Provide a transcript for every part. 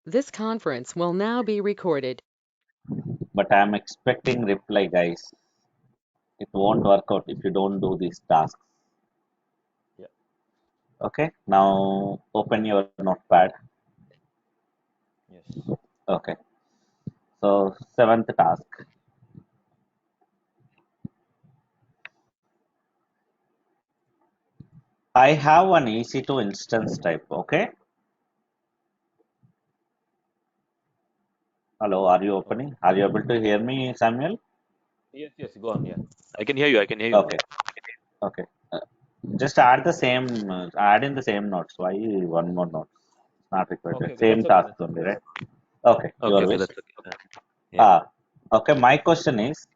This conference will now be recorded. But I'm expecting reply, guys. It won't work out if you don't do these tasks. Yeah. Okay, now open your notepad. Yes. Okay, so seventh task. I have an EC2 instance type. Okay, hello, are you opening? Are you able to hear me, Samuel? Yes, yes, go on. Yeah. I can hear you. I can hear you. Okay, okay. Uh, just add the same, add in the same notes. Why one more note? Not required. Okay, okay. Same That's okay. task That's only, okay. right? Okay, Okay, your okay. wish. That's okay. Yeah. Okay, my question is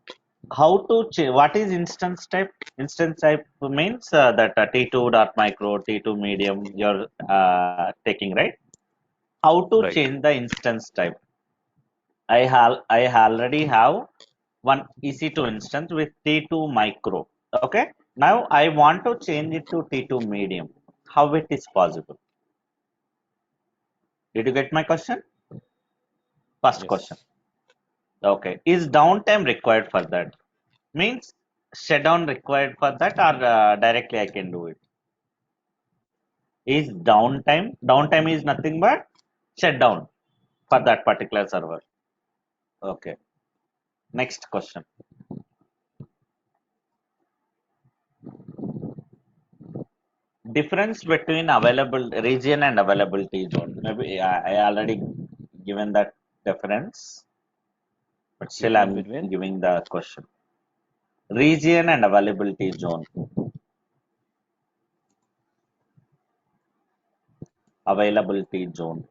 how to change what is instance type? Instance type means that T2 dot micro, T2 medium you're taking, right? How to Right. change the instance type? I already have one EC2 instance with T2 micro. Okay, now I want to change it to T2 medium. How it is possible? Did you get my question? First question. Yes. Okay, is downtime required for that? Means shutdown required for that, or directly I can do it? Is downtime? Downtime is nothing but shutdown for that particular server. Okay. Next question. Difference between available region and availability zone. Maybe I already given that difference, but still Difference I'm between? giving the question. Region and availability zone. Availability zone.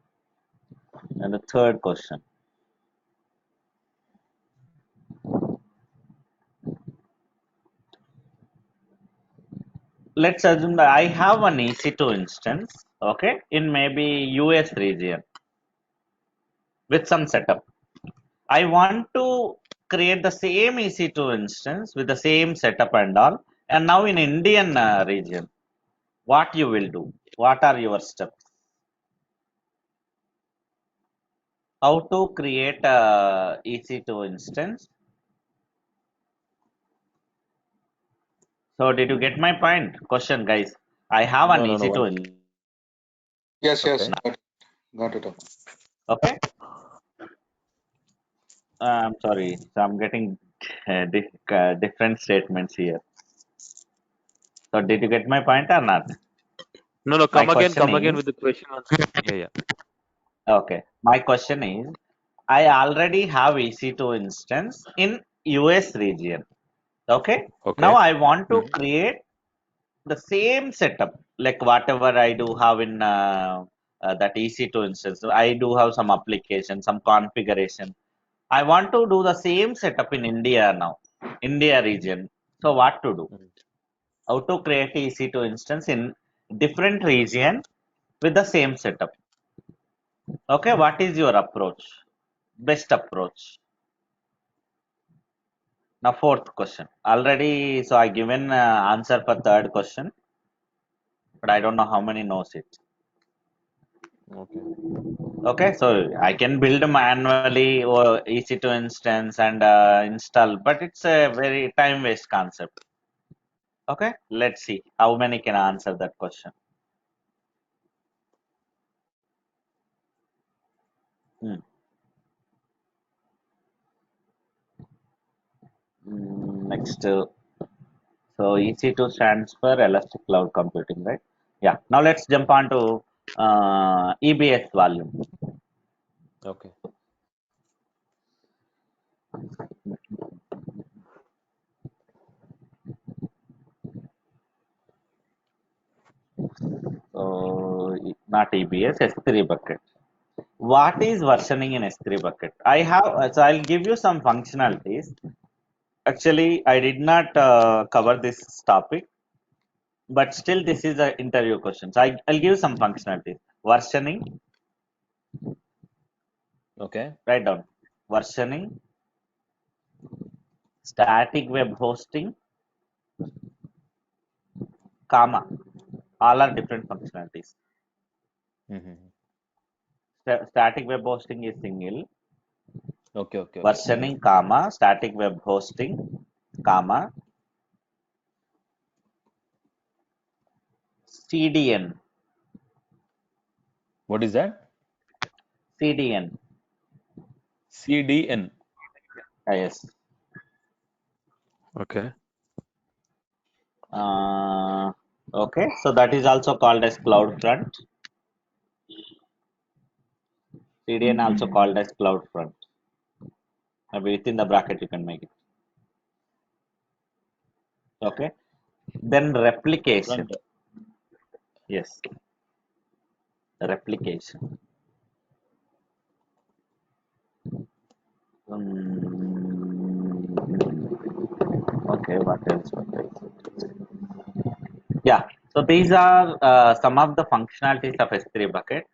And the third question. Let's assume that I have an EC2 instance, okay, in maybe US region with some setup. I want to create the same EC2 instance with the same setup and all, and now in Indian region, what you will do? What are your steps? How to create a EC2 instance? So did you get my point? Question, guys. I have an No, no, no. EC2 One. Yes, yes, Okay. got it. okay. I'm sorry. So I'm getting different statements here. So did you get my point or not? No, no. My Come question again is, with the question once. Yeah, yeah. okay. My question is, I already have EC2 instance in US region. Okay. Now Okay. I want to Hmm. create the same setup, like whatever I do have in that EC2 instance. I do have some application, some configuration. I want to do the same setup in India now, India region. So what to do? How to create EC2 instance in different region with the same setup? Okay, what is your approach? Best approach. Now fourth question. Already, so I given answer for third question, but I don't know how many knows it. Okay. Okay, so I can build manually or EC2 instance and install, but it's a very time waste concept. Okay, let's see how many can answer that question. Hmm. Next, so EC2 stands for Elastic Cloud Computing, right? Yeah. Now let's jump on to EBS volume. Okay. So not EBS, S3 bucket. What is versioning in S3 bucket? I have, so I'll give you some functionalities. Actually, I did not cover this topic, but still this is an interview question. So I'll give some functionalities. Versioning, Okay. write down. Versioning, static web hosting, comma. All are different functionalities. Hmm. Static web hosting is single. Okay. Versioning, comma, static web hosting, comma, CDN. What is that? CDN. CDN. Yes. Okay. Okay, so that is also called as CloudFront. CDN also called as CloudFront. Maybe within the bracket you can make it. Okay. Then replication. Front. Yes. Replication. Okay, what else? Yeah, so these are some of the functionalities of S3 bucket.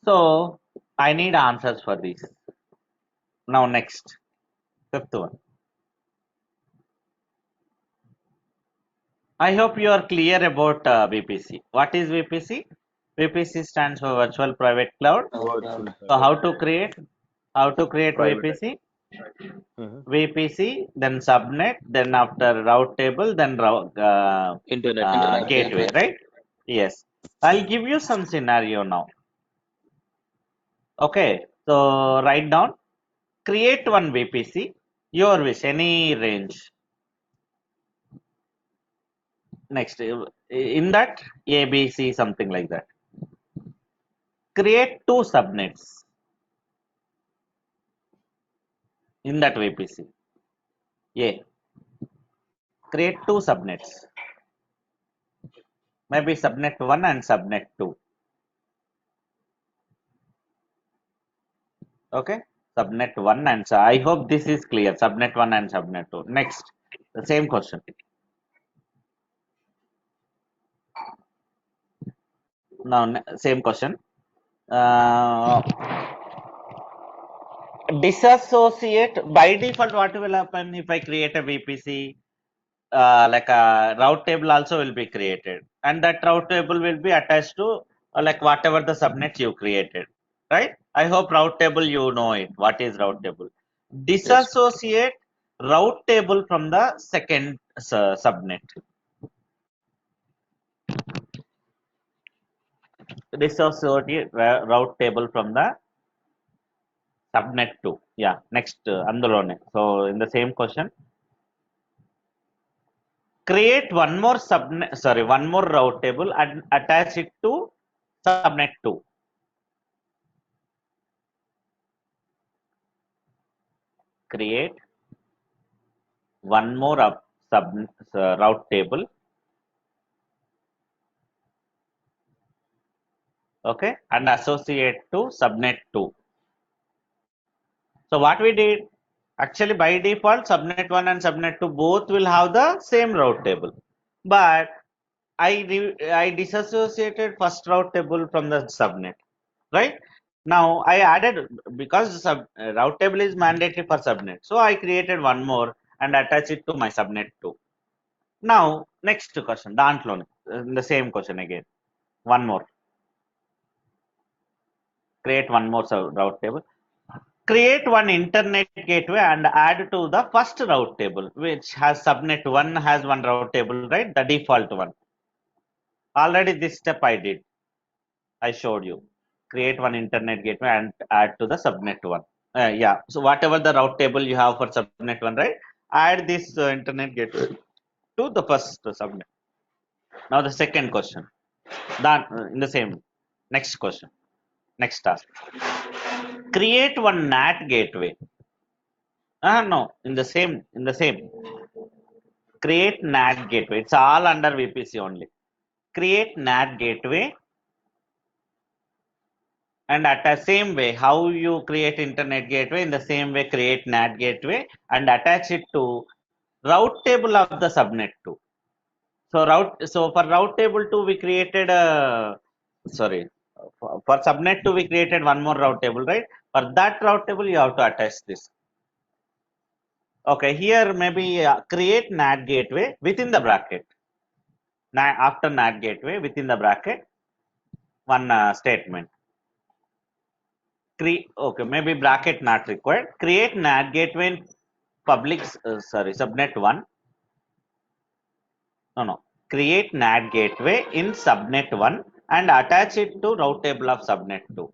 So I need answers for these. Now next, fifth one. I hope you are clear about VPC. What is VPC? VPC stands for Virtual Private Cloud. Virtual So how private to create? How to create private. VPC? Mhm. VPC, then subnet, then after route table, then Internet gateway, right? Yes. I'll give you some scenario now. Okay, so write down, create one VPC, your wish, any range. Next, in that A, B, C, something like that. Create two subnets in that VPC. A, create two subnets. Maybe subnet 1 and subnet 2. Okay, subnet 1 and I hope this is clear. Subnet 1 and subnet 2. Next, the same question. Now, same question. Disassociate by default. What will happen if I create a VPC? Like a route table also will be created, and that route table will be attached to like whatever the subnet you created, right? I hope route table you know it. What is route table? Disassociate route table from the second subnet. Disassociate route table from the subnet 2. Yeah, next andulone. So in the same question, create one more subnet, sorry, one more route table and attach it to subnet 2. Create one more route table, okay, and associate to subnet 2. So what we did, actually by default subnet 1 and subnet 2 both will have the same route table, but I disassociated first route table from the subnet, right? Now I added, because route table is mandatory for subnet, so I created one more and attach it to my subnet 2. Now next question, the same question again, one more. Create one more route table. Create one internet gateway and add to the first route table, which has subnet 1 has one route table, right? The default one. Already this step I did. I showed you. Create one internet gateway and add to the subnet 1. Yeah. So whatever the route table you have for subnet 1, right? Add this internet gateway to the first subnet. Now the second question. Done in the same. Next question. Next task. Create one NAT gateway. No, in the same. Create NAT gateway. It's all under VPC only. Create NAT gateway, and at the same way, how you create internet gateway, in the same way create NAT gateway and attach it to route table of the subnet 2. So for route table 2 we created a, sorry, for subnet 2 we created one more route table, right? For that route table you have to attach this. Okay, here maybe create NAT gateway within the bracket. After NAT gateway within the bracket, one statement. Okay, maybe bracket not required. Create NAT gateway in public, subnet 1. No. Create NAT gateway in subnet 1 and attach it to route table of subnet 2.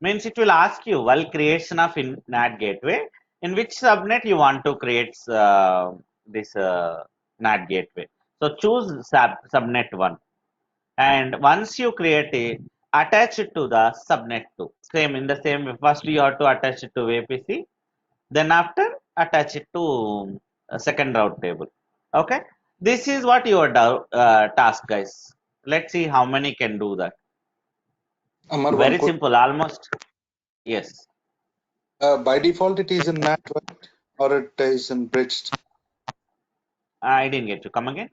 Means it will ask you while creation of NAT gateway in which subnet you want to create this NAT gateway. So choose subnet 1, and once you create it, attach it to the subnet 2. Same in the same way. First you have to attach it to VPC, then after attach it to a second route table. Okay, this is what your task, guys. Let's see how many can do that. Amar, one Very question. simple, almost. Yes. By default, it is in NAT, right? Or it is in bridged. I didn't get you. Come again.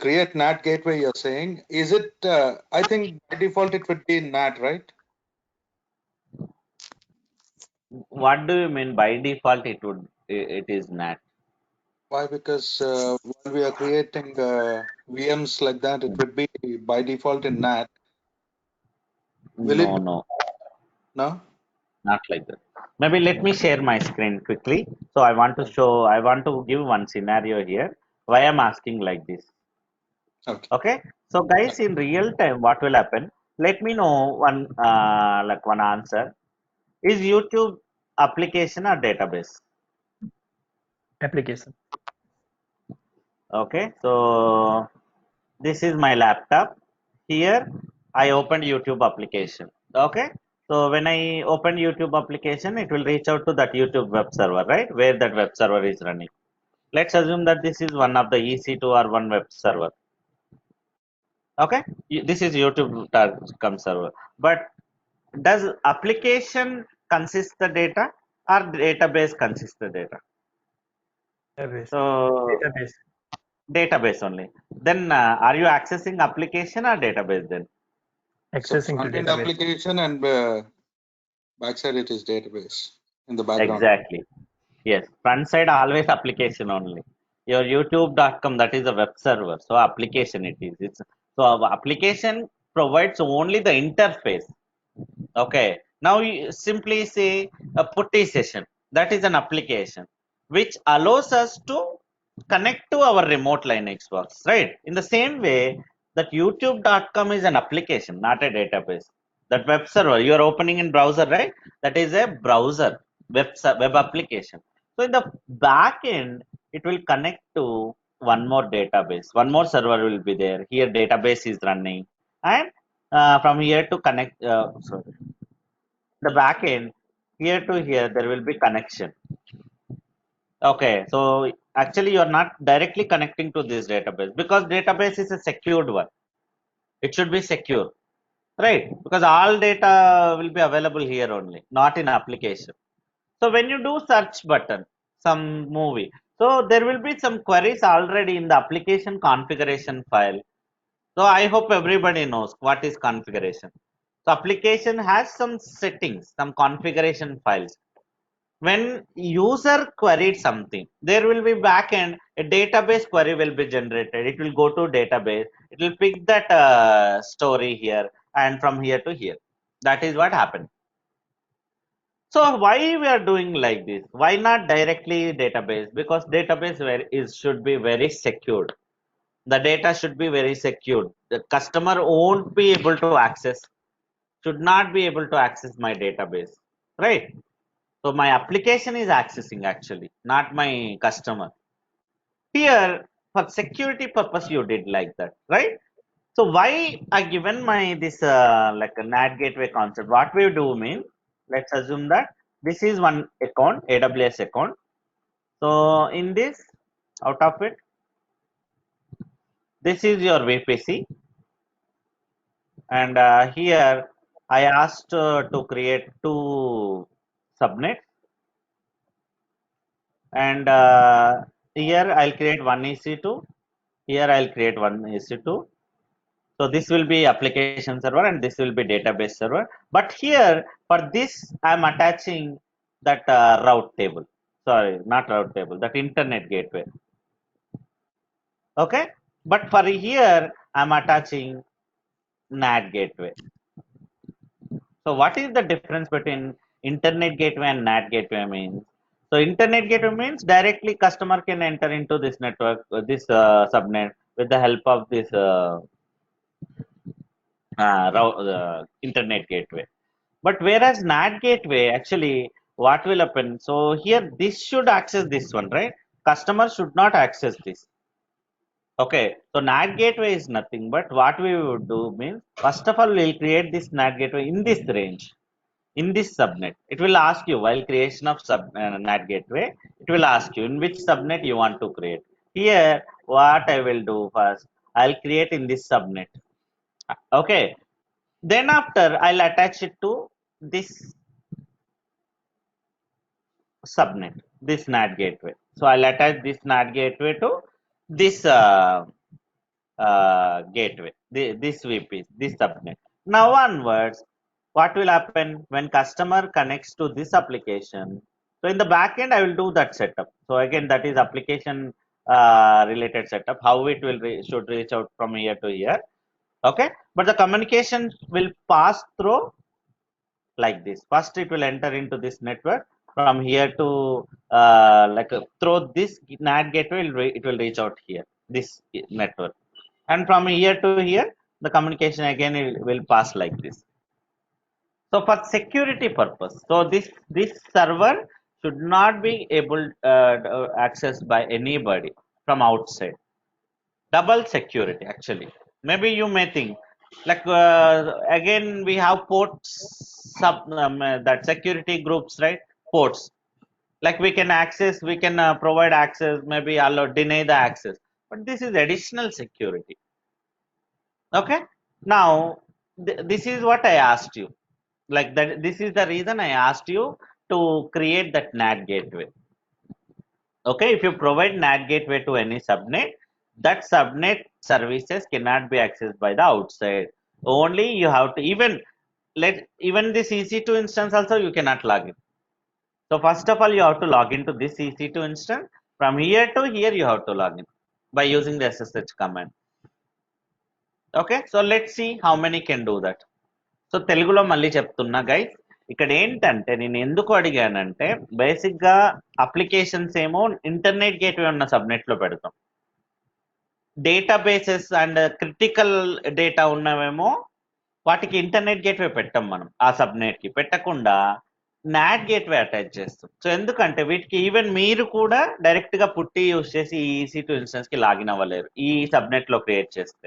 Create NAT gateway, you're saying. Is it, I think by default it would be in NAT, right? What do you mean by default? It is NAT. Why? Because when we are creating VMs like that, it would be by default in NAT. Will it No, be? no, No? not like that. Maybe let me share my screen quickly. So I want to show. I want to give one scenario here. Why I'm asking like this. Okay. Okay. So guys, in real time, what will happen? Let me know one one answer. Is YouTube application or database? Application. Okay. So this is my laptop. Here I opened YouTube application. Okay. So when I open YouTube application, it will reach out to that YouTube web server, right? Where that web server is running. Let's assume that this is one of the EC2 or one web server. Okay. This is YouTube.com server. But does application consist the data or database consist the data? Database. So Database. database only. Then are you accessing application or database then? So Accessing to front-end database. application and backside it is database in the background. Exactly. Yes. Front side always application only. Your youtube.com, that is a web server. So application it is. It's so our application provides only the interface. Okay. Now you simply say a putty session. That is an application which allows us to connect to our remote line Xbox, right? In the same way, that youtube.com is an application, not a database. That web server you are opening in browser, right? That is a browser web application. So in the back end, it will connect to one more database. One more server will be there. Here database is running, and from here to connect. Sorry, the back end, here to here there will be connection. Okay, so actually you are not directly connecting to this database because database is a secured one. It should be secure, right? Because all data will be available here only, not in application. So when you do search button some movie, so there will be some queries already in the application configuration file. So I hope everybody knows what is configuration. So application has some settings, some configuration files. When user queried something, there will be backend, a database query will be generated. It will go to database, it will pick that story here, and from here to here. That is what happened. So why we are doing like this? Why not directly database? Because database should be very secured. The data should be very secured. The customer won't be able to access, should not be able to access my database, right? So my application is accessing actually, not my customer. Here, for security purpose, you did like that, right? So why I given my this like a NAT gateway concept? What we do mean, let's assume that this is one account, AWS account. So in this, out of it, this is your VPC, and here I asked to create two subnets, and here I'll create one EC2. Here I'll create one EC2. So this will be application server and this will be database server. But here for this I'm attaching that route table. Sorry, not route table, that internet gateway. Okay. But for here I'm attaching NAT gateway. So what is the difference between internet gateway and NAT gateway means? So internet gateway means directly customer can enter into this network, this subnet with the help of this internet gateway. But whereas NAT gateway, actually, what will happen? So here, this should access this one, right? Customer should not access this. Okay, so NAT gateway is nothing but what we would do means, first of all, we'll create this NAT gateway in this range, in this subnet. It will ask you while creation of NAT gateway, it will ask you in which subnet you want to create. Here, what I will do first, I'll create in this subnet. Okay, then after I'll attach it to this subnet, this NAT gateway. So I'll attach this NAT gateway to this gateway, this VP, this subnet. Now onwards, what will happen when customer connects to this application? So in the backend, I will do that setup. So again, that is application related setup, how it will should reach out from here to here. Okay, but the communication will pass through like this. First, it will enter into this network from here to through this NAT gateway, it will reach out here, this network, and from here to here, the communication again will pass like this. So for security purpose, so this server should not be able accessed by anybody from outside. Double security actually. Maybe you may think like again we have ports that security groups, right? Ports, like we can access, we can provide access, maybe allow, deny the access, but this is additional security. Okay, now this is what I asked you, like that, this is the reason I asked you to create that NAT gateway. Okay, if you provide NAT gateway to any subnet, that subnet services cannot be accessed by the outside. Only you have to, even this EC2 instance also you cannot log in. So first of all, you have to log into this EC2 instance. From here to here, you have to log in by using the SSH command. Okay, so let's see how many can do that. So తెలుగులో మళ్ళీ చెప్తున్నా guys, ఇక్కడ ఏంటంటే నేను ఎందుకు అడిగానంటే, basic గా applications ఏమో internet gateway ఉన్న సబ్నెట్ లో పెడతాం, డేటాబేసెస్ అండ్ క్రిటికల్ డేటా ఉన్నవేమో వాటికి ఇంటర్నెట్ గేట్వే పెట్టాం మనం, ఆ సబ్నెట్ కి పెట్టకుండా నాట్ గేట్వే అటాచ్ చేస్తాం. సో ఎందుకంటే వీటికి ఈవెన్ మీరు కూడా డైరెక్ట్ గా పుట్టి యూస్ చేసి ఈ EC2 ఇన్స్టెన్స్ కి లాగిన్ అవ్వలేరు ఈ సబ్నెట్ లో క్రియేట్ చేస్తే.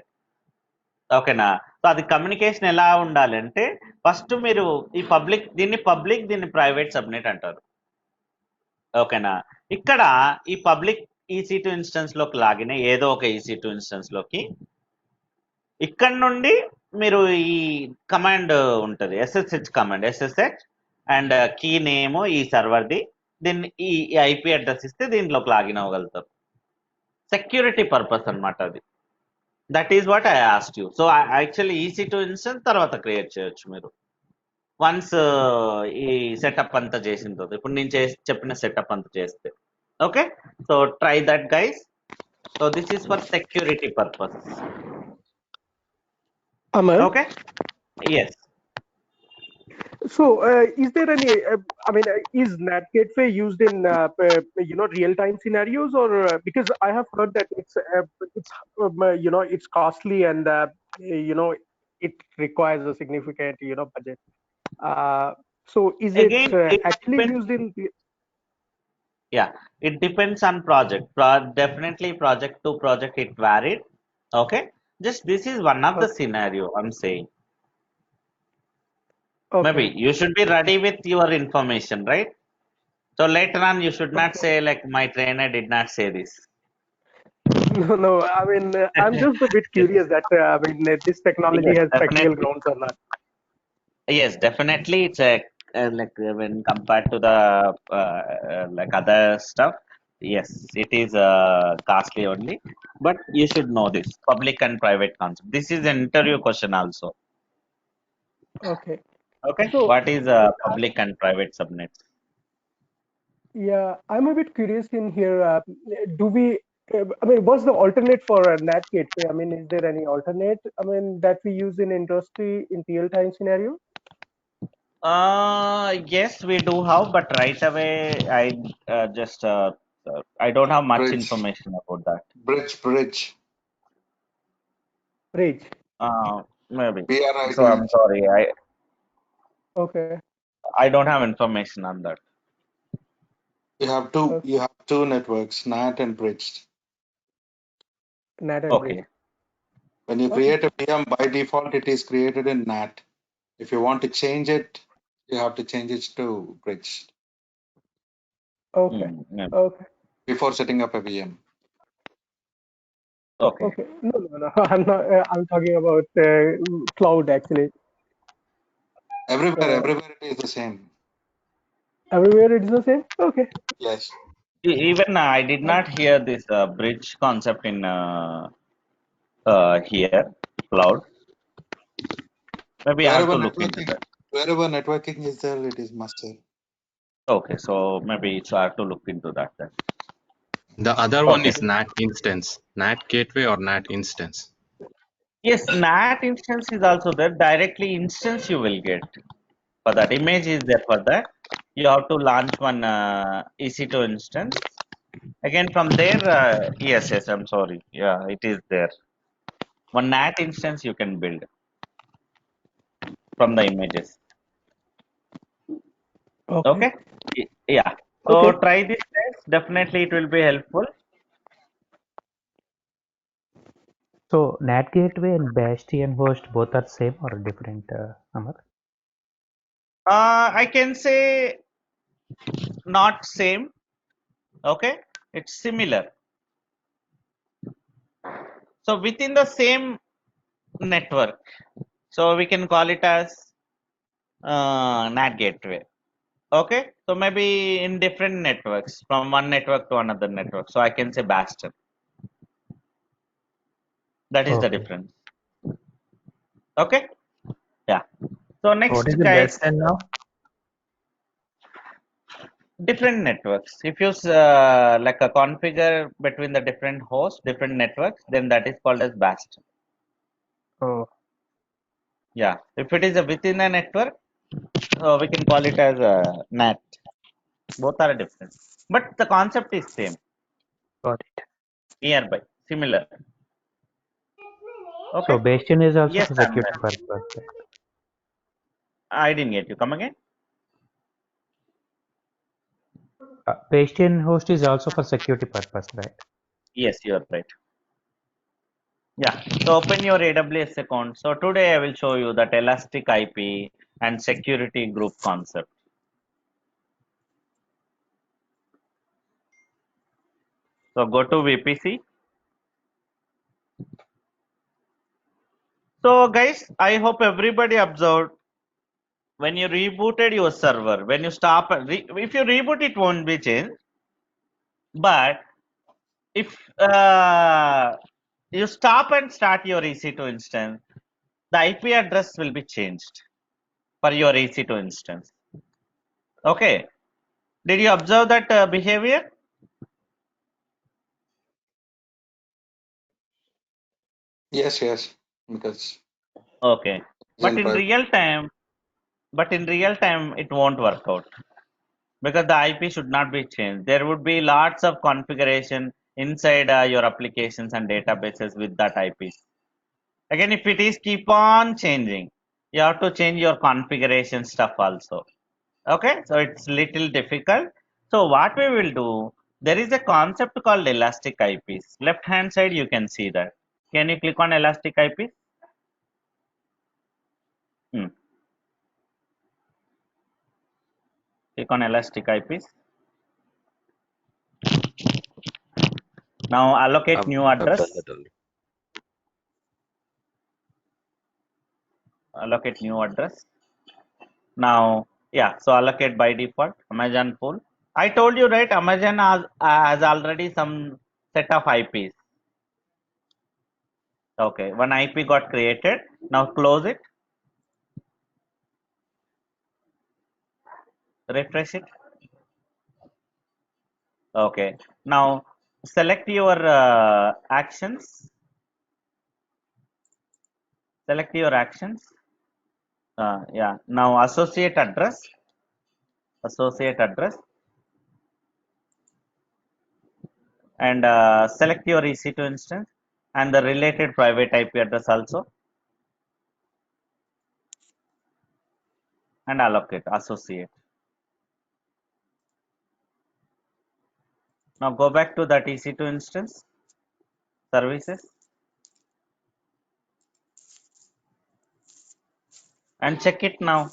ఓకేనా? సో అది కమ్యూనికేషన్ ఎలా ఉండాలి అంటే, ఫస్ట్ మీరు ఈ దీన్ని ప్రైవేట్ సబ్నెట్ అంటారు. ఓకేనా? ఇక్కడ ఈ పబ్లిక్ EC2 ఇన్స్టెన్స్ లోకి లాగిన ఏదో ఒక EC2 ఇన్స్టెన్స్ లోకి, ఇక్కడ నుండి మీరు ఈ కమాండ్ ఉంటది, SSH command, SSH and key name ఈ సర్వర్ది, దీన్ని ఈ IP అడ్రస్ ఇస్తే దీంట్లోకి లాగిన్ అవ్వగలుగుతారు. సెక్యూరిటీ పర్పస్ అన్నమాట అది. That is what I asked you. So actually EC2 instance తర్వాత క్రియేట్ చేయొచ్చు మీరు, వన్స్ ఈ సెటప్ అంతా చేసిన తర్వాత, ఇప్పుడు నేను చెప్పిన సెటప్ అంతా చేస్తే. Okay, so try that guys. So this is for security purpose. Aman? Okay, yes. So, is there any? Is NAT gateway used in real-time scenarios, or because I have heard that it's costly and it requires a significant budget. So, is Again, it actually used in? Yeah, it depends on project. Definitely, project to project it varied. Okay, just this is one of the scenario I'm saying. Okay. Maybe you should be ready with your information, right? So later on, you should not say like my trainer did not say this. No. I mean, I'm just a bit curious that this technology Yes, has practical definitely. grounds or not. Yes, definitely. It's a like when compared to the like other stuff. Yes, it is costly only, but you should know this public and private concept. This is an interview question also. Okay. Okay, So, what is public and private subnets? yeah, I'm a bit curious in here. Do we? What's the alternate for a NAT gateway? I mean, is there any alternate? That we use in industry in real-time scenario? Yes, we do have, but right away, I don't have much Bridge, information about that. bridge, Bridge. Maybe. So BRID. I'm sorry, Okay. I don't have information on that. Okay. You have two networks, NAT and bridged. NAT and bridge. Okay. When you Okay. create a VM, by default, it is created in NAT. If you want to change it, you have to change it to bridged Okay. Yeah. Okay. before setting up a VM. Okay. Okay. No. I'm not. I'm talking about cloud actually. Everywhere it is the same. Everywhere it's the same. Okay. Yes. Even I did not hear this bridge concept in here, cloud. Maybe I have Wherever to look into networking, that. wherever networking is there, it is must have. Okay, so maybe I have to look into that then. The other one Okay. is NAT instance, NAT gateway or NAT instance. Yes, NAT instance is also there. Directly instance you will get for that. Image is there for that. You have to launch one EC2 instance. Again from there, yes, I'm sorry. Yeah, it is there. One NAT instance you can build from the images. Okay. Okay? Yeah. So Okay. try this test. Definitely it will be helpful. So NAT gateway and Bastion host both are same or different, Amar? I can say not same. Okay? It's similar. So within the same network. So we can call it as NAT gateway. Okay? So maybe in different networks from one network to another network. So I can say Bastion. That is the Okay. difference. Okay? Yeah. So What next is the guys, Bastion now? different networks. If you like a configure between the different hosts, different networks, then that is called as Bastion. Oh. Yeah. If it is a within a network, we can call it as a NAT. Both are different, but the concept is same, Got it. nearby, similar. So Okay. Bastion is also Yes, for I'm security there. purpose, right? I didn't get you. Come again. Bastion host is also for security purpose, right? Yes, you are right. Yeah. So open your AWS account. So today I will show you that elastic IP and security group concept. So go to VPC. So guys, I hope everybody observed when you rebooted your server, when you stop, if you reboot, it won't be changed. But if you stop and start your EC2 instance, the IP address will be changed for your EC2 instance. Okay. Did you observe that behavior? Yes. Because Okay. it's But in in private. real time, it won't work out because the IP should not be changed. There would be lots of configuration inside your applications and databases with that IP. Again, if it is keep on changing, you have to change your configuration stuff also. Okay, so it's little difficult. So what we will do, there is a concept called elastic IPs. Left hand side, you can see that. Can you click on elastic IPs? Hmm. Click on elastic IPs. Now allocate new I've done address. that only. Allocate new address. Now, yeah, so allocate by default Amazon pool. I told you right, Amazon has already some set of IPs. Okay, one IP got created. Now close it, refresh it. Okay, now select your actions. Select your actions. Yeah. Now associate address, and select your EC2 instance and the related private IP address also, and allocate, associate. Now go back to that EC2 instance, services, and check it now.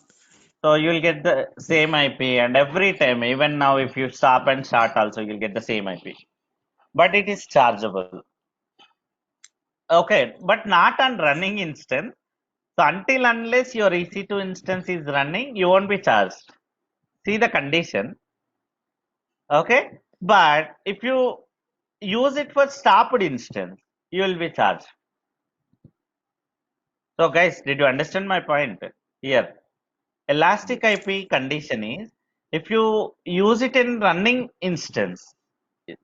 So you will get the same IP, and every time, even now, if you stop and start also, you'll get the same IP. But it is chargeable. Okay, but not on running instance. So until unless your EC2 instance is running, you won't be charged. See the condition. Okay, but if you use it for stopped instance, you will be charged. So guys, did you understand my point here? Elastic IP condition is if you use it in running instance,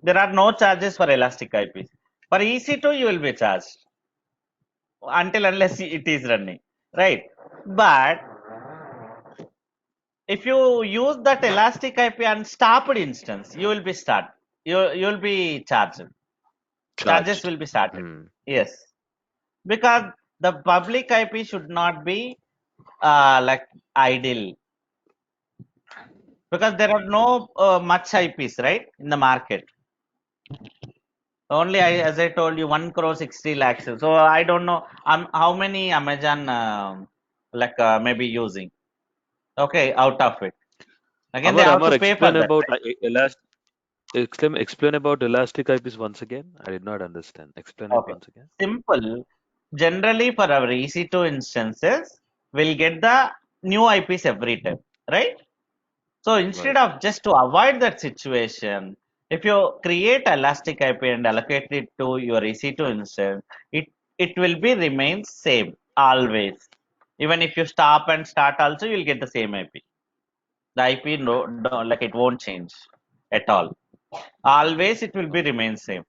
there are no charges for elastic IPs. For EC2, you will be charged until unless it is running, right? But if you use that elastic IP on stopped instance, you will be charged. Charges will be started. Yes, because the public IP should not be like idle, because there are no much IPs, right, in the market. Only as I told you, 1 crore 60 lakhs. So I don't know how many Amazon maybe using. Okay, out of it. Again, they have Amar, to pay for explain that. about explain about elastic IPs once again. I did not understand. Explain it Okay, once again. simple. Generally, for our EC2 instances, we'll get the new IPs every time, right? So instead Right. of just to avoid that situation, if you create elastic IP and allocate it to your EC2 instance, it will be remain same always. Even if you stop and start also, you'll get the same IP. The IP no, like it won't change at all. Always it will be remain same.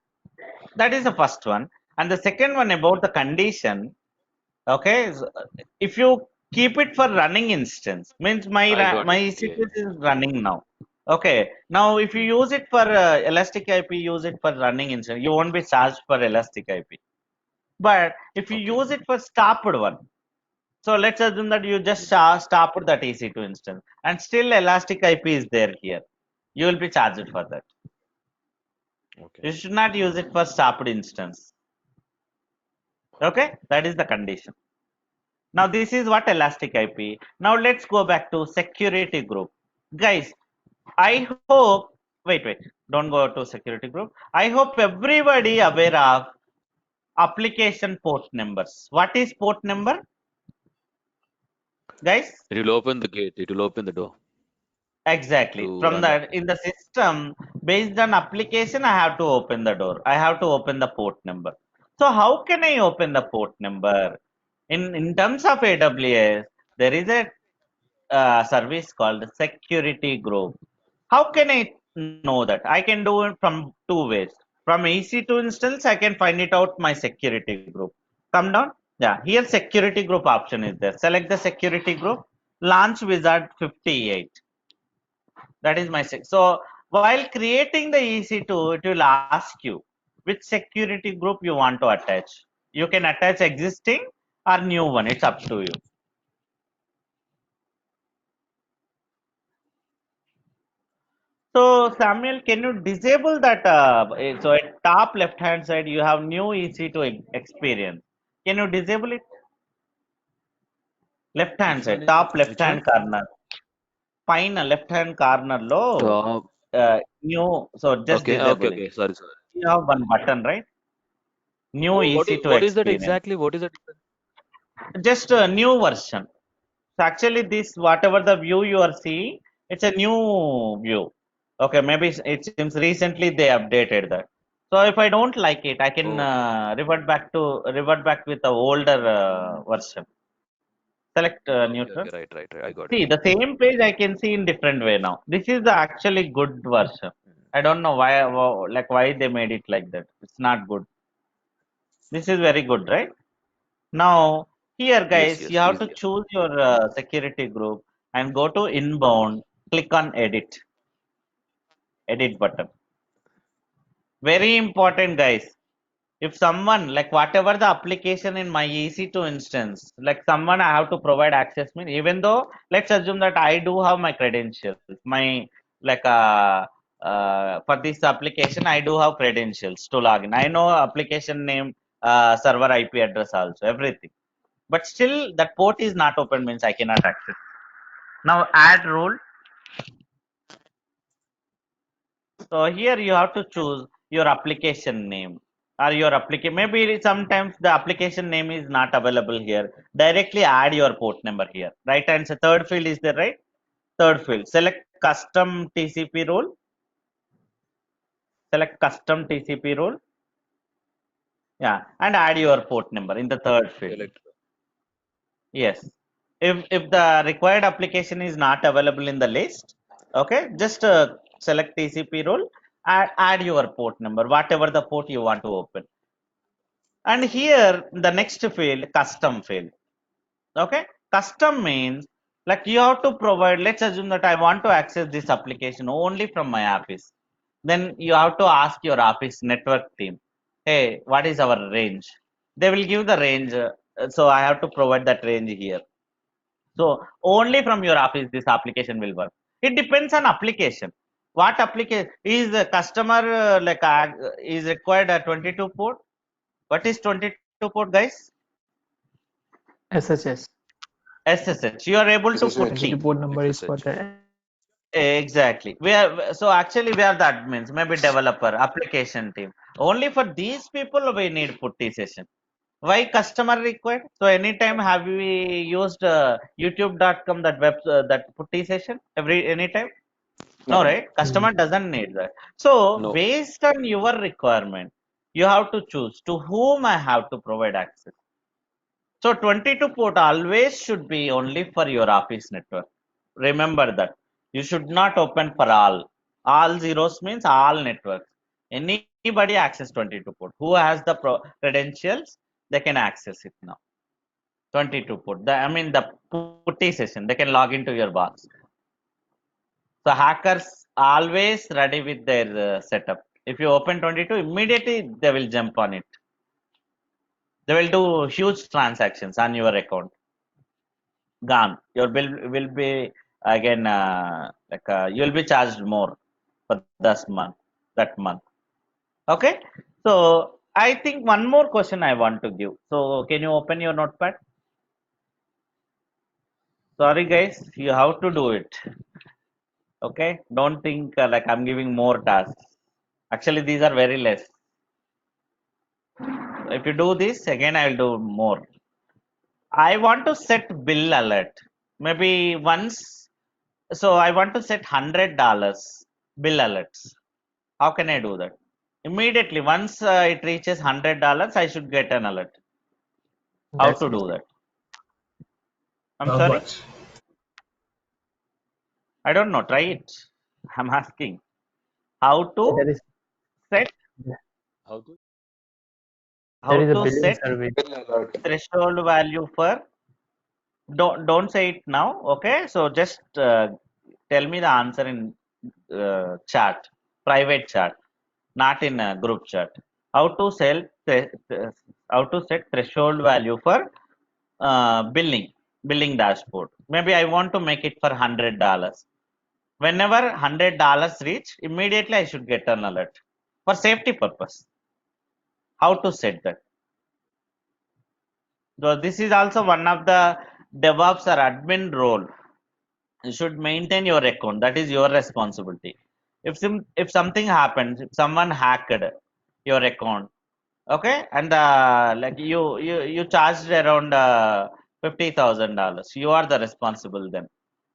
That is the first one. And the second one about the condition. Okay, if you keep it for running instance, means I got my it. Yeah, EC2 yeah. is running now. Okay, now if you use it for elastic IP, use it for running instance, you won't be charged for elastic IP. But if you Okay. use it for stopped one, so let's assume that you just stopped that EC2 instance, and still elastic IP is there here, you will be charged for that. Okay. You should not use it for stopped instance. Okay, that is the condition. Now this is what elastic IP. Now let's go back to security group. Guys, I hope, wait, don't go to security group. I hope everybody aware of application port numbers. What is port number? Guys? It will open the gate. It will open the door Exactly. to From run it. that, in the system, based on application, I have to open the door. I have to open the port number. So how can I open the port number? In terms of AWS, there is a service called security group. How can I know that? I can do it from two ways. From EC2 instance, I can find it out my security group. Come down. Yeah, here security group option is there. Select the security group. Launch wizard 58. That is my so while creating the EC2, it will ask you which security group you want to attach. You can attach existing or new one. It's up to you. So Samuel, can you disable that? So at top left hand side, you have new EC2 experience. Can you disable it? Left hand Which one side, is top left which one? hand corner. Fine, left hand corner low. Uh, New. So just okay. disable it. Okay. Sorry, sorry. You have one button, right? New EC2 What is that experience. exactly? What is that? Just a new version. So actually, this whatever the view you are seeing, it's a new view. Okay, maybe it seems recently they updated that. So if I don't like it, I can Oh, revert back with the older version. Select okay. neutral. Okay. Right. I got it. See the same page I can see in different way now. This is the actually good version. I don't know why they made it like that. It's not good. This is very good, right? Now Here, guys, yes, you have to easier. choose your security group and go to inbound, click on edit button. Very important, guys. If someone, like whatever the application in my EC2 instance, like someone I have to provide access me, even though let's assume that I do have my credentials, my like for this application I do have credentials to log in. I know application name, server IP address also, everything, but still that port is not open means I cannot access. Now add rule. So here you have to choose your application name or your application. Maybe sometimes the application name is not available here. Directly add your port number here. Right answer. Third field is there, right? Third field. Select custom TCP role. Select custom TCP role. Yeah, and add your port number in the third field. Select. Yes. If the required application is not available in the list, okay, just select TCP role, add your port number, whatever the port you want to open. And here the next field, custom field. Okay, custom means like you have to provide. Let's assume that I want to access this application only from my office. Then you have to ask your office network team, hey, what is our range? They will give the range. So I have to provide that range here. So only from your office this application will work. It depends on application. What application is the customer is required a 22 port? What is 22 port, guys? SSS. SSH. You are able to put SSH. 22 T. port number is for SSH. the Exactly. We are so actually we are the admins, maybe developer, application team. Only for these people we need putty session. Why customer required? So anytime have we used youtube.com that that putty session anytime? No, No. right? Customer doesn't need that. So No. based on your requirement, you have to choose to whom I have to provide access. So 22 port always should be only for your office network. Remember that. You should not open for all. All zeros means all networks. Anybody access 22 port. Who has the credentials, they can access it now. 22 port. I mean the putty session. They can log into your box. So hackers always ready with their setup. If you open 22, immediately they will jump on it. They will do huge transactions on your account. Gone. Your bill will be again you'll be charged more for this month, that month. Okay. So I think one more question I want to give. So can you open your notepad? Sorry guys, you have to do it. Okay. Don't think like I'm giving more tasks. Actually, these are very less. If you do this again, I will do more. I want to set bill alert. Maybe once. So I want to set $100 bill alerts. How can I do that? Immediately, once it reaches $100, I should get an alert. How that's to easy. do that? I'm How sorry? much? I don't know. Try it. I'm asking. How to There is set How to? how a to billing set service. Bill alert. threshold value for don't say it now, okay? So just tell me the answer in chat, private chat, not in a group chat. How to sell how to set threshold value for billing dashboard. Maybe I want to make it for $100. Whenever $100 reach, immediately I should get an alert for safety purpose. How to set that? So this is also one of the DevOps or admin role. You should maintain your account. That is your responsibility. If something happens, if someone hacked your account, okay, and like you charged around $50,000, you are the responsible then.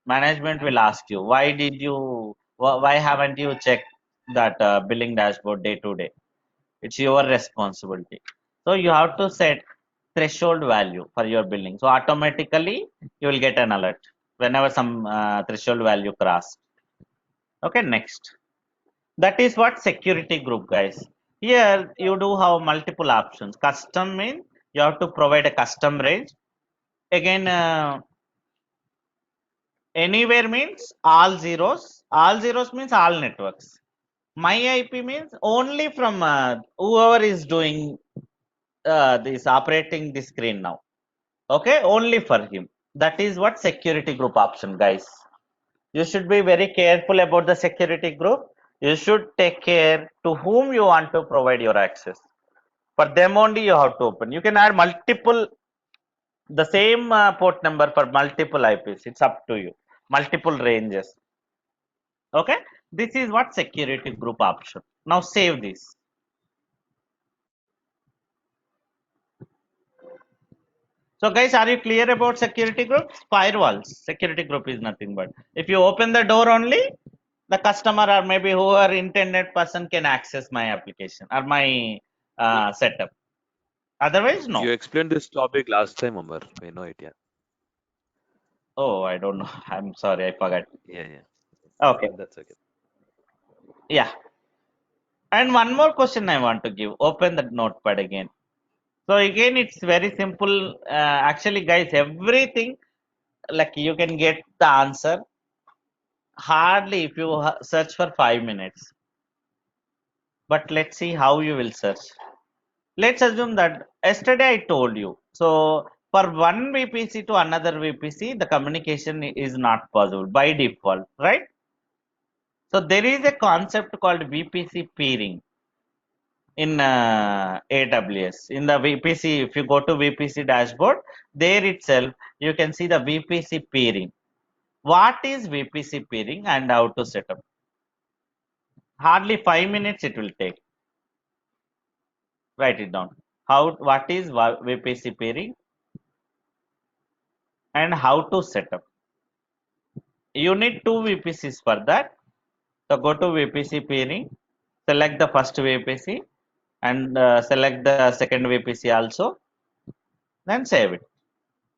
Management will ask you why haven't you checked that billing dashboard day to day? It's your responsibility. So you have to set threshold value for your billing. So automatically you will get an alert whenever some threshold value cross. Okay, next. That is what security group, guys. Here you do have multiple options. Custom means you have to provide a custom range. Again, anywhere means all zeros. All zeros means all networks. My IP means only from whoever is doing this operating the screen now. Okay, only for him. That is what security group option, guys. You should be very careful about the security group. You should take care to whom you want to provide your access. For them only you have to open. You can add multiple, the same port number for multiple IPs. It's up to you. Multiple ranges. Okay. This is what security group option. Now save this. So guys, are you clear about security groups? Firewalls. Security group is nothing but if you open the door only, the customer or maybe whoever intended person can access my application or my setup. Otherwise, You no. explained this topic last time, Amar. We know it, yeah. Oh, I don't know. I'm sorry, I forgot. Yeah, yeah. Okay. That's okay. Yeah. And one more question I want to give. Open the notepad again. So again, it's very simple. Actually, guys, everything like you can get the answer hardly if you search for 5 minutes. But let's see how you will search. Let's assume that yesterday I told you. So for one VPC to another VPC, the communication is not possible by default, right? So there is a concept called VPC peering in AWS. In the VPC, if you go to VPC dashboard, there itself you can see the VPC peering. What is VPC peering and how to set up? Hardly 5 minutes it will take. Write it down. What is VPC peering and how to set up? You need two VPCs for that. So go to VPC peering, select the first VPC and select the second VPC also, then save it.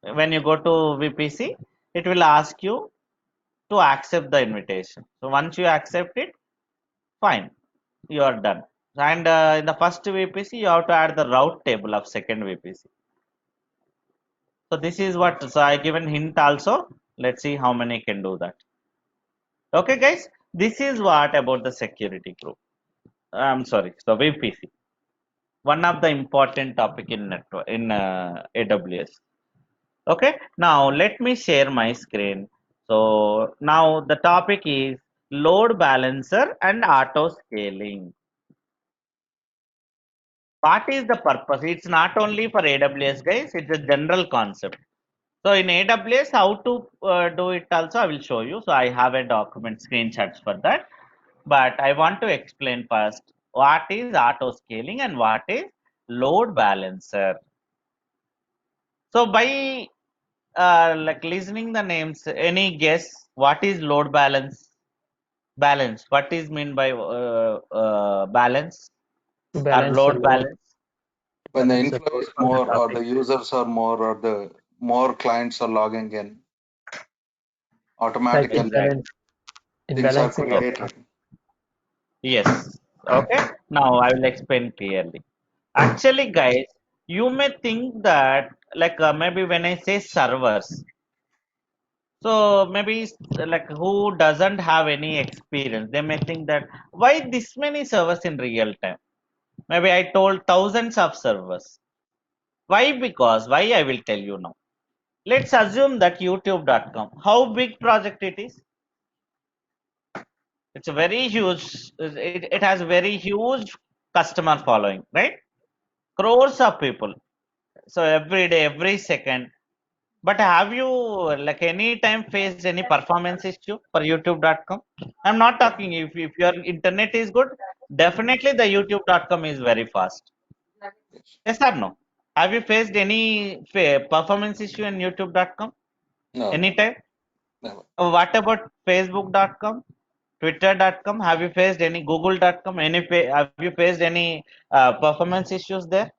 When you go to VPC, it will ask you to accept the invitation. So once you accept it, fine, you are done. And in the first VPC, you have to add the route table of second VPC. So this is what, so I given hint also. Let's see how many can do that. Okay, guys, this is what about the security group. I'm sorry, so VPC. One of the important topic in network in AWS. Okay, now let me share my screen. So now the topic is load balancer and auto scaling. What is the purpose? It's not only for AWS, guys. It's a general concept. So in AWS, how to do it also, I will show you. So I have a document screenshots for that. But I want to explain first what is auto scaling and what is load balancer. So by like listening the names, any guess what is load balance? Balance. What is mean by balance To or balance the load load, balance? When the balance the inflow load is for the more, or traffic. the users are more, or the more clients are logging in, Like automatically in things are balancing of Okay. created. Yes. Okay. Now I will explain clearly. Actually, guys, you may think that like maybe when I say servers, so maybe like who doesn't have any experience, they may think that why this many servers in real time? Maybe I told thousands of servers. Why? Because why I will tell you now. Let's assume that YouTube.com. How big project it is? It's a very huge. It has very huge customer following, right? Crores of people. So every day, every second. But have you like any time faced any performance issue for YouTube.com? I'm not talking if your internet is good, definitely the YouTube.com is very fast. Yes. Yes or no? Have you faced any performance issue in YouTube.com? No, no, Anytime? never. What about Facebook.com? Twitter.com? Have you faced any Google.com? Have you faced any performance issues there?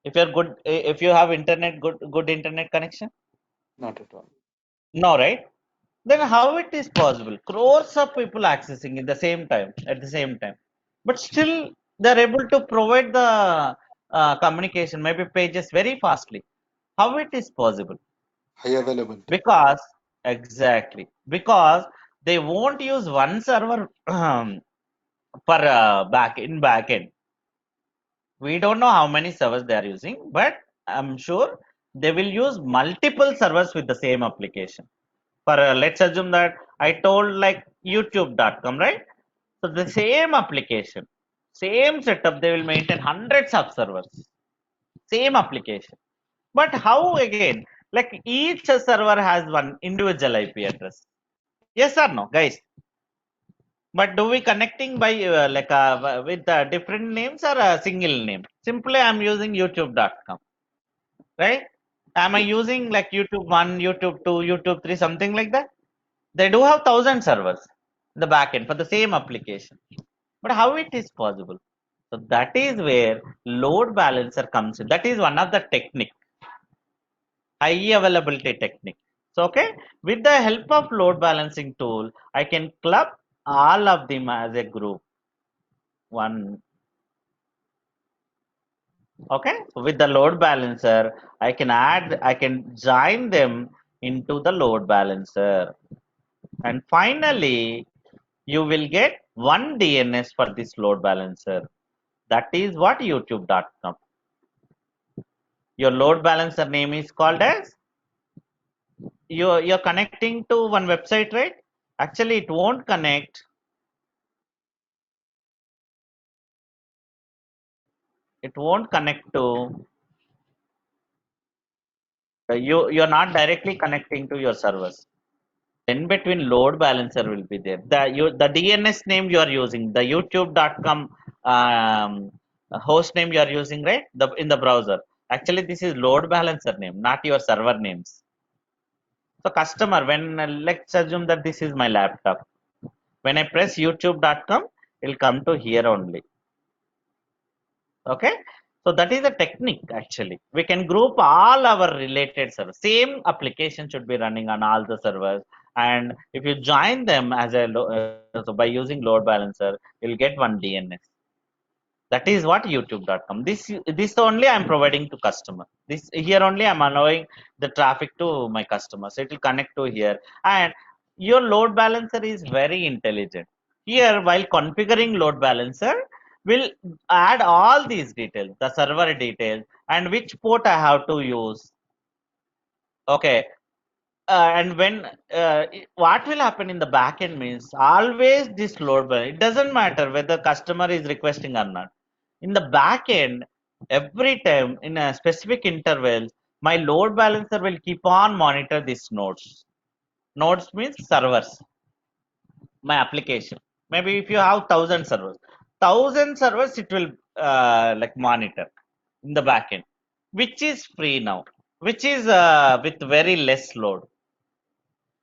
If you're good, if you have internet, good internet connection? Not at all. No, right? Then how it is possible? Crores of people accessing at the same time, but still they're able to provide the communication, maybe pages very fastly. How it is possible? High availability. Because exactly, because they won't use one server for backend. We don't know how many servers they are using, but I'm sure they will use multiple servers with the same application. For let's assume that I told like youtube.com, right? So the same application, same setup, they will maintain hundreds of servers, same application. But how again? Like each server has one individual IP address. Yes or no, guys? But do we connecting by with different names or a single name? Simply, I'm using YouTube.com, right? Am I using like YouTube 1, YouTube 2, YouTube 3, something like that? They do have 1,000 servers in the backend for the same application. But how it is possible? So that is where load balancer comes in. That is one of the technique, high availability technique. So okay, with the help of load balancing tool, I can club all of them as a group. One, okay. So with the load balancer, I can join them into the load balancer. And finally, you will get one DNS for this load balancer. That is what youtube.com. Your load balancer name is called as, you're connecting to one website, right? Actually, it won't connect. It won't connect to you're not directly connecting to your servers. In between load balancer will be there. The DNS name you are using, the youtube.com host name you are using, right? In the browser. Actually, this is load balancer name, not your server names. So customer, when let's assume that this is my laptop. When I press youtube.com, it'll come to here only. Okay. So that is a technique actually. We can group all our related servers. Same application should be running on all the servers. And if you join them as a so by using load balancer, you'll get one DNS. That is what youtube.com. This only I'm providing to customer. This here only I'm allowing the traffic to my customers. So it will connect to here. And your load balancer is very intelligent. Here, while configuring load balancer, will add all these details, the server details, and which port I have to use. Okay. And when what will happen in the backend means always this load balance. It doesn't matter whether customer is requesting or not. In the backend, every time in a specific interval, my load balancer will keep on monitor these nodes. Nodes means servers. My application. Maybe if you have 1,000 servers, it will like monitor in the backend, which is free now, which is with very less load.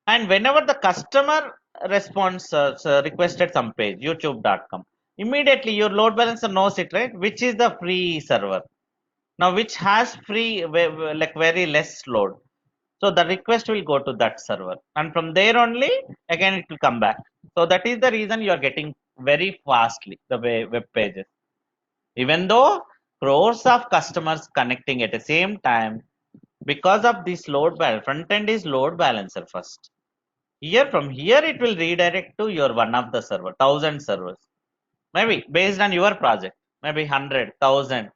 And whenever the customer responds requested some page, youtube.com, immediately your load balancer knows it, right? Which is the free server. Now, which has free, like very less load. So the request will go to that server. And from there only, again, it will come back. So that is the reason you are getting very fastly the web pages. Even though crores of customers connecting at the same time, because of this load balance, front end is load balancer first. Here, from here, it will redirect to your one of the server, 1,000 servers. Maybe based on your project, maybe 100, 1,000,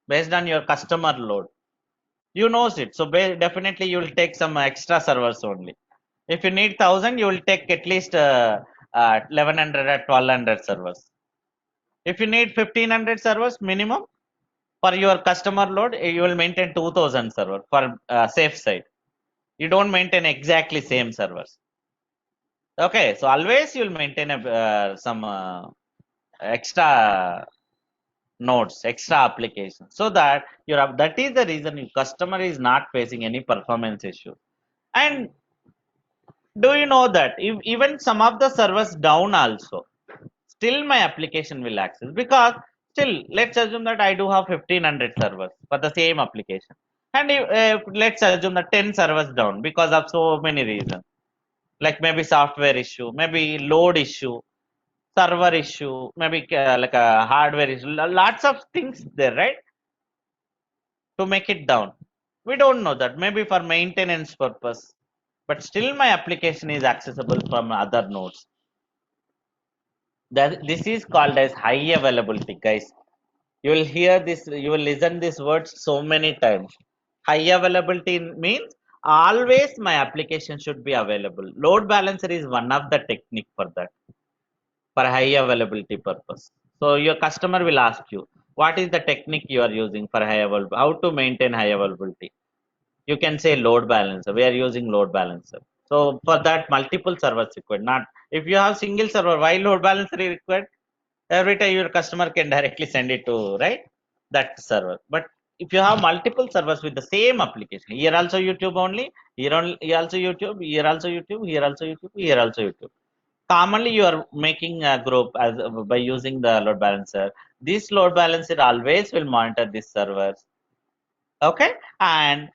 based on your customer load. You knows it. So definitely you will take some extra servers only. If you need 1,000, you will take at least 1,100 or 1,200 servers. If you need 1,500 servers minimum for your customer load, you will maintain 2,000 server for safe side. You don't maintain exactly same servers. Okay, so always you will maintain some extra nodes, extra applications, so that that is the reason your customer is not facing any performance issue. And do you know that if even some of the servers down also, still my application will access, because still let's assume that I do have 1,500 servers for the same application, and let's assume that 10 servers down because of so many reasons, like maybe software issue, maybe load issue, server issue, maybe like a hardware issue, lots of things there, right? To make it down. We don't know that. Maybe for maintenance purpose, but still my application is accessible from other nodes. That this is called as high availability, guys. You will hear this, you will listen this word so many times. High availability means always my application should be available. Load balancer is one of the technique for that, for high availability purpose. So your customer will ask you, what is the technique you are using for high availability? How to maintain high availability? You can say load balancer. We are using load balancer. So for that, multiple servers required. Not if you have single server, why load balancer is required? Every time your customer can directly send it to right that server. But if you have multiple servers with the same application, here also YouTube only, here also YouTube, here also YouTube, here also YouTube, here also YouTube. Commonly, you are making a group as by using the load balancer. This load balancer always will monitor these servers. Okay, and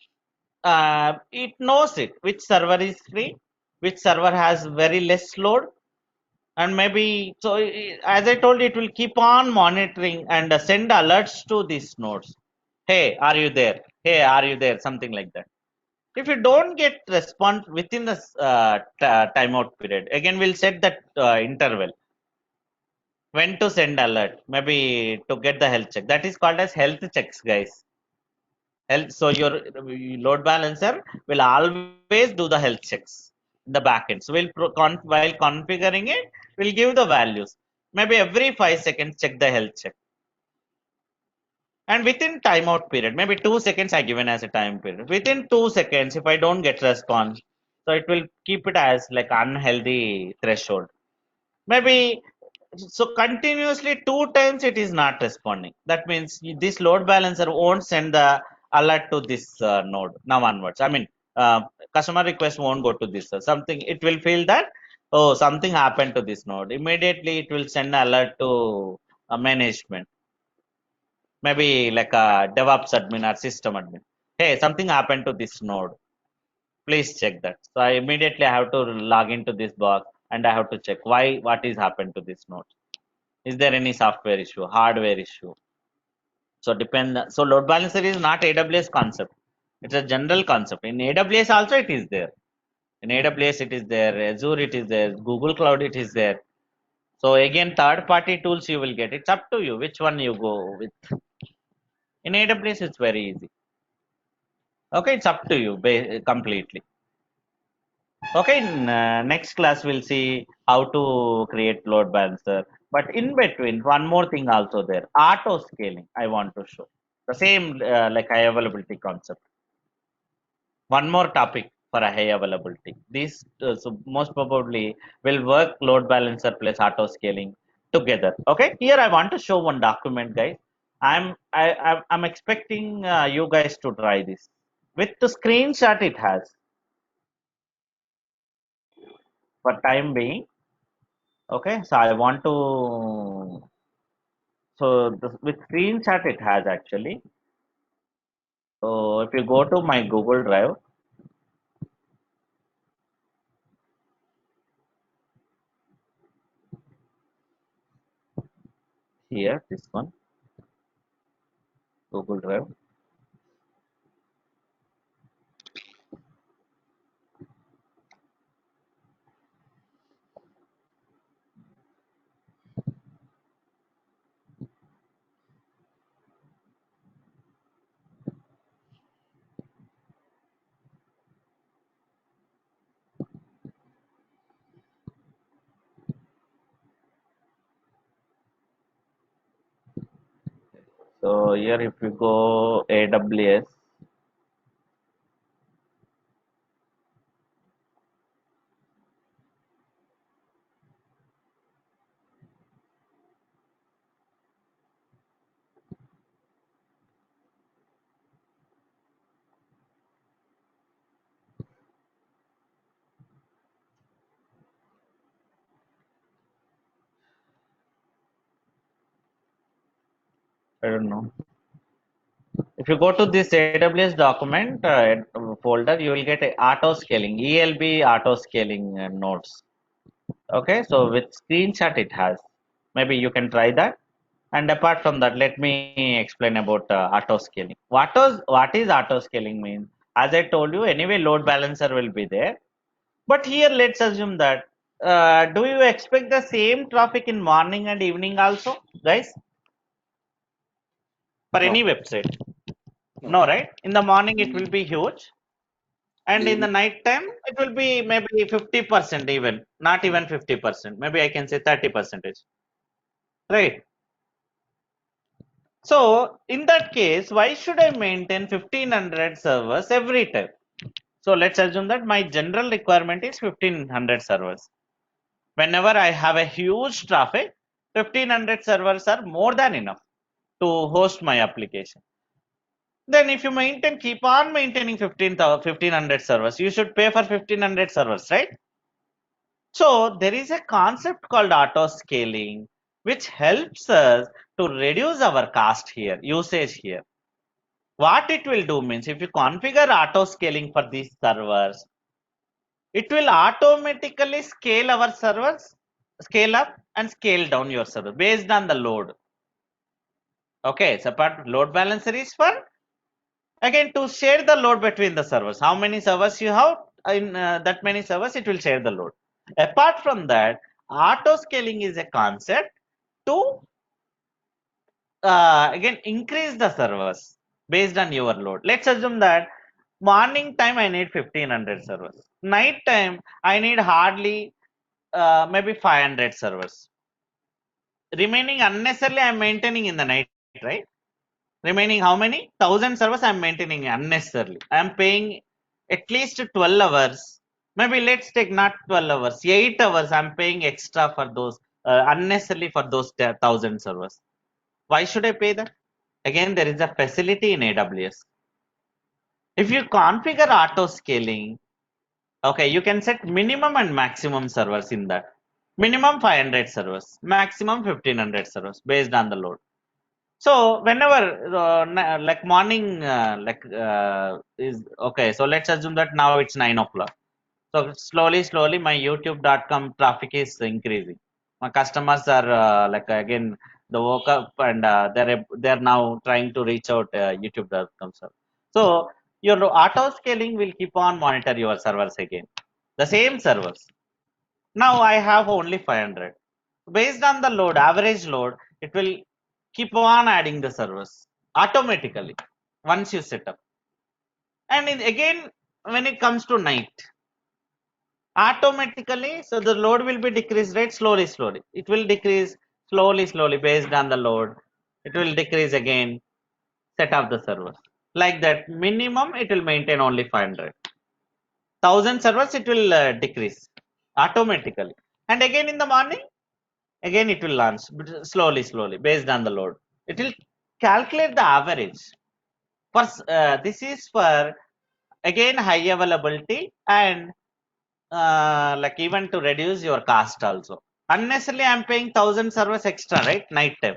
it knows it which server is free, which server has very less load, and maybe so as I told you, it will keep on monitoring and send alerts to these nodes. Hey, are you there? Hey, are you there? Something like that. If you don't get response within the timeout period, again we'll set that interval when to send alert. Maybe to get the health check. That is called as health checks, guys. Health. So your load balancer will always do the health checks in the backend. So while configuring it, we'll give the values. Maybe every 5 seconds, check the health check. And within timeout period, maybe 2 seconds I given as a time period. Within 2 seconds, if I don't get response, so it will keep it as like unhealthy threshold. Maybe so continuously 2 times it is not responding. That means this load balancer won't send the alert to this node now onwards. I mean, customer request won't go to this. Something it will feel that oh something happened to this node. Immediately it will send alert to management. Maybe like a DevOps admin or system admin. Hey, something happened to this node. Please check that. So I immediately have to log into this box and I have to check why what is happened to this node. Is there any software issue, hardware issue? So depend. So load balancer is not AWS concept. It's a general concept. In AWS also it is there. In AWS it is there. Azure it is there. Google Cloud it is there. So again, third-party tools you will get. It's up to you which one you go with. In AWS it's very easy. Okay, it's up to you completely. Okay, in next class we'll see how to create load balancer. But in between, one more thing also there, auto scaling. I want to show the same like high availability concept. One more topic for a high availability. These so most probably will work load balancer plus auto scaling together. Okay, here I want to show one document, guys. I'm expecting you guys to try this with the screenshot it has for time being. Okay, so I want to, so with screenshot it has actually. So if you go to my Google Drive, here, this one, Google Drive. So here if you go AWS, I don't know. If you go to this AWS document folder, you will get a auto scaling, ELB auto scaling nodes. Okay, so with screenshot it has. Maybe you can try that. And apart from that, let me explain about auto scaling. What is auto scaling mean? As I told you, anyway, load balancer will be there. But here, let's assume that do you expect the same traffic in morning and evening also, guys? For any No, website? no. No, right? In the morning, it In will be huge. in And the in the evening, night time, it will be maybe 50% even, not even 50%. Maybe I can say 30%. Right. So in that case, why should I maintain 1500 servers every time? So let's assume that my general requirement is 1500 servers. Whenever I have a huge traffic, 1500 servers are more than enough to host my application. Then if you keep on maintaining 1500 servers, you should pay for 1500 servers, right? So there is a concept called auto scaling, which helps us to reduce our cost here, usage here. What it will do means if you configure auto scaling for these servers, it will automatically scale our servers, scale up and scale down your server based on the load. Okay, so part load balancer is for again to share the load between the servers. How many servers you have in that many servers, it will share the load. Apart from that, auto scaling is a concept to again increase the servers based on your load. Let's assume that morning time I need 1500 servers. Night time I need hardly maybe 500 servers. Remaining unnecessarily I'm maintaining in the night, right? Remaining how many? 1000 servers I'm maintaining unnecessarily. I'm paying at least 12 hours. Maybe let's take not 12 hours, 8 hours I'm paying extra for those unnecessarily for those 1000 servers. Why should I pay that? Again, there is a facility in AWS. If you configure auto scaling, okay, you can set minimum and maximum servers in that. Minimum 500 servers, maximum 1500 servers based on the load. So whenever like morning is okay, so let's assume that now it's 9 o'clock. So slowly, my YouTube.com traffic is increasing. My customers are again they woke up and they're now trying to reach out YouTube.com server. So your auto scaling will keep on monitor your servers again, the same servers. Now I have only 500. Based on the load, average load, it will keep on adding the servers automatically once you set up. And again, when it comes to night, automatically, so the load will be decreased, right? Slowly. It will decrease slowly based on the load. It will decrease again, set up the servers. Like that, minimum it will maintain only 500. 1000 servers, it will decrease automatically. And again in the morning, again it will launch slowly based on the load. It will calculate the average. For this is for again high availability and like even to reduce your cost also. Unnecessarily, I'm paying 1000 servers extra, right? Night time.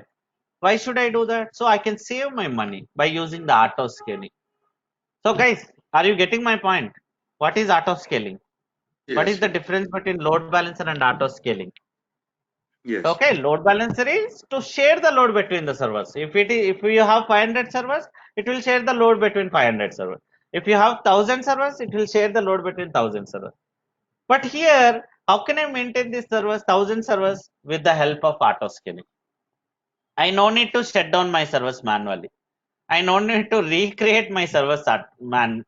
Why should I do that? So I can save my money by using the auto scaling. So guys, are you getting my point? What is auto scaling? What is yes, the difference between load balancer and auto scaling? yes. Okay, load balancer is to share the load between the servers. If you have 500 servers, it will share the load between 500 servers. If you have 1000 servers, it will share the load between 1000 servers. But here, how can I maintain these servers, 1000 servers, with the help of auto scaling? I no need to shut down my servers manually. I no need to recreate my servers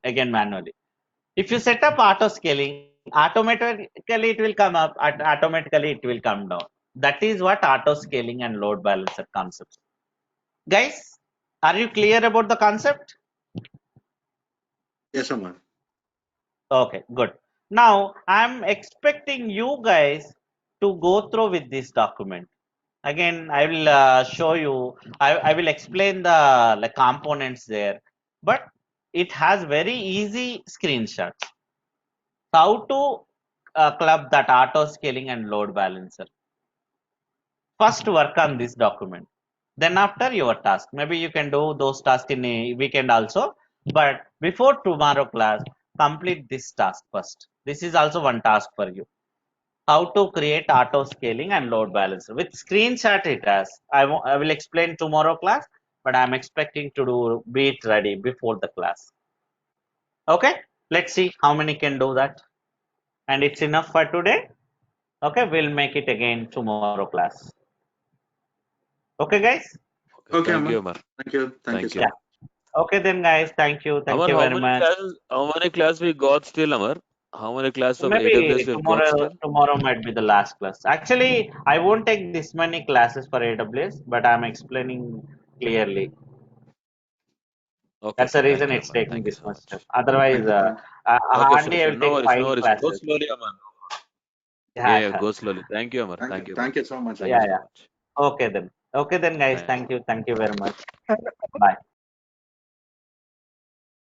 again manually. If you set up auto scaling, automatically it will come up, automatically it will come down. That is what auto scaling and load balancer concepts. Guys, are you clear about the concept? Yes, Aman. Okay, good. Now I'm expecting you guys to go through with this document. Again, I will show you. I will explain the like components there, but it has very easy screenshots. How to club that auto scaling and load balancer. First, work on this document. Then after your task, maybe you can do those tasks in a weekend also. But before tomorrow class, complete this task first. This is also one task for you. how to create auto scaling and load balancer. With screenshot it has. I will explain tomorrow class, but I'm expecting to do be it ready before the class. Okay, let's see how many can do that. And it's enough for today. Okay, we'll make it again tomorrow class. Okay, guys? Okay. Okay, Thank you, Amar. Amar. Thank you. Thank you Thank so you. Yeah. Okay then, guys. Thank you. Thank Amar, you how very many much. classes? How many classes we got still, Amar? How many classes of AWS Maybe we have got tomorrow still? tomorrow might be the last class. Actually, I won't take this many classes for AWS, but I'm explaining clearly. Okay, That's the okay. reason Thank you, it's Amar. taking Thank you this so much much. time. Otherwise, Thank you. Thank Okay, sure, hardly I sure. will No take worries, no 5 worries. Go classes. slowly, Amar. Yeah, Yeah, yeah, go slowly. Thank you, Amar. you. Thank you, Thank buddy. you so much, Thank you yeah, Amar. so yeah. much. Okay then. Okay then, guys. Thank you. Thank you. Thank you very much. And Bye.